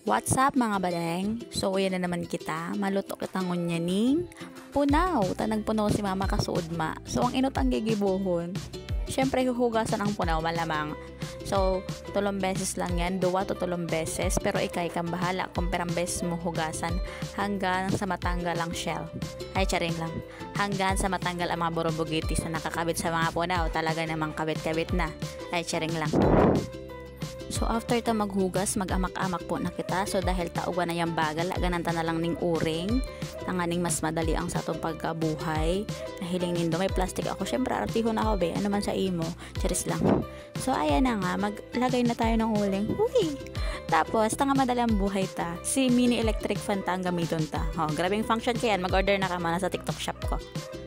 What's up mga badeng? So yan na naman kita, maluto kitang ngunyaning punaw, tanang punaw si mama kasuod ma. So ang inot ang gigibuhon, syempre huhugasan ang punaw malamang. So 3 beses lang yan, 2 to 3 beses, pero ikay kang bahala kung perang beses mo hugasan hanggang sa matanggal ang shell. Ay charing lang, hanggang sa matanggal ang mga borobugitis na nakakabit sa mga punaw, talaga namang kabit-kabit na. Ay charing lang. So after ta maghugas, mag-amak-amak po na kita. So dahil taugan na yung bagal, gananta na lang ning uring. Tanganing mas madali ang sa atong pagkabuhay. Nahiling nindo, may plastic ako. Syempre artihon ako be, ano man sa imo. Charis lang. So ayan na nga, maglagay na tayo ng uling. Uy! Tapos, tanga madali ang buhay ta. Si mini electric fan ta ang gamiton ta. Oh, grabing function kaya. Mag-order na ka man sa TikTok shop ko.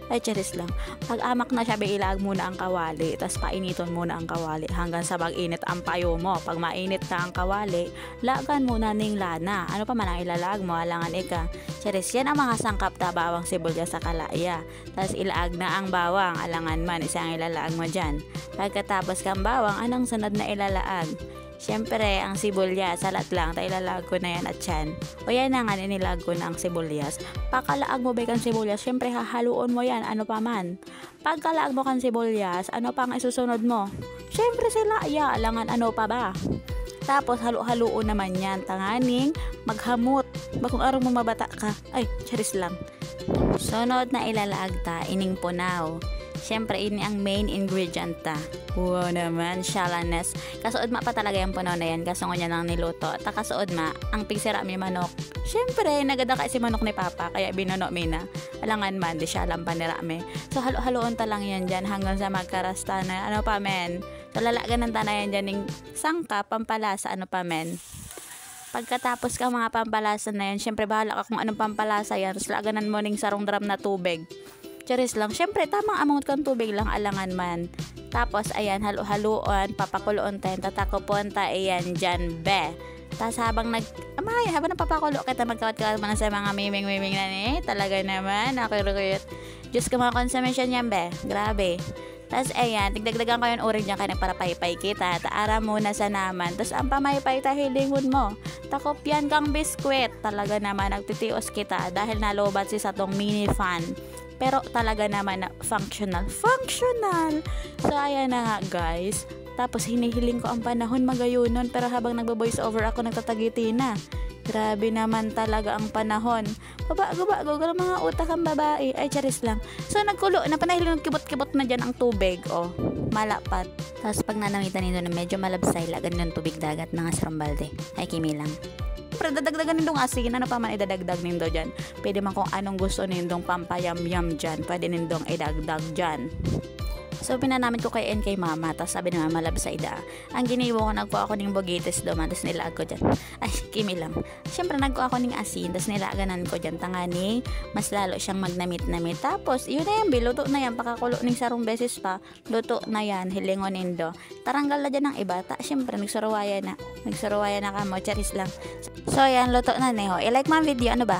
Ay, charis lang. Pag-amak na siya, ilag muna ang kawali, tapos painiton muna ang kawali hanggang sa mag-init ang payo mo. Pag mainit na ang kawali, lagan muna ning lana. Ano pa man ang ilalag mo, alangan ika. Charis, yan ang mga sangkap ta bawang sibulya sa kalaya. Tapos ilaag na ang bawang, alangan man, isang ilalaag mo dyan. Pagkatapos kang bawang, anong sunod na ilalaag? Siyempre, ang sibuyas, salat lang, tayo ilalag ko na yan at yan. O yan na nga, nilag ko na ang sibuyas. Pagkalaag mo ba kang sibuyas, siyempre hahaluon mo yan, ano pa man. Pagkalaag mo kang sibuyas, ano pa ang isusunod mo? Siyempre sila, alangan ano pa ba? Tapos halu-haluon naman yan, tanganing maghamot. Bakong araw mo mabata ka, ay, charis lang. Sunod na ilalaag ta, ining punaw. Siyempre, ini ang main ingredient ta. Wow naman, shalanes. Kasuod ma pa talaga yung punaw na yan. Kaso niya nang niluto. Kasuod ma, ang pigsira mi manok. Siyempre, nagada ka si manok ni Papa. Kaya binuno mi na. Alangan man, di siya alam panira mi. So, halo-haloon ta lang yan dyan hanggang sa magkarasta na. Ano pa men? So, lalagan ng tanayan dyan ng sangka, pampalasa, ano pa men? Pagkatapos ka mga pampalasa na yan, siyempre bahala ka kung anong pampalasa yan. Tapos laganan mo ng sarong drum na tubig. Charis lang. Siyempre, tamang amount kang tubig lang, alangan man. Tapos, ayan, halo-haloon, papakuloon tayo, tatakopon tayo, ayan, dyan, be. Tapos, habang habang napapakulo kita, magkawat-kawat mo na sa mga miming-miming na ni, talaga naman, nakirukuyot. Diyos ka mga consumption yan, be. Grabe. Tapos, ayan, tigdagdagan ko yung orange dyan kaya para paypay kita. Taara muna sa naman. Tapos, ang pamaypay tahilingon mo. Takop yan kang biskwit. Talaga naman, nagtitios kita dahil nalobat si sa tong mini fan. Pero talaga naman na functional. So ayan na nga guys. Tapos hinihiling ko ang panahon magayunon. Pero habang nagbo-voice over ako nagtatagiti na. Grabe naman talaga ang panahon. Bago mga utak ang babae. Ay charis lang. So nagkulo na panahiling kibot-kibot na dyan ang tubig. Oh, malapat. Tapos pag nanamitan nito na medyo malabsay, lagan ng tubig dagat na nga sarambalde. Ay kimi lang. Pero dadagdagan nindong asin, ano pa man idadagdag nindo dyan. Pwede man kung anong gusto nindong pampayam-yam dyan, pwede nindong idagdag dyan. So pinanamin ko kay NK mama, tapos sabi na malab sa ida. Ang giniwa ko, nagkuha ako ng bogites doon, tapos nilaag ko dyan. Ay, kimi lang. Siyempre nagkuha ako ng asin, tapos nilaaganan ko dyan. Tangani, mas lalo siyang magnamit-namit. Tapos, yun na yan, luto na yan. Pakakulo ng sarong beses pa, luto na yan, hilingon nindo. Taranggal na dyan ng iba. Siyempre, nagsuruwaya na ka mo, charis lang. So, yan, luto na neho. I-like mo ang video, ano ba?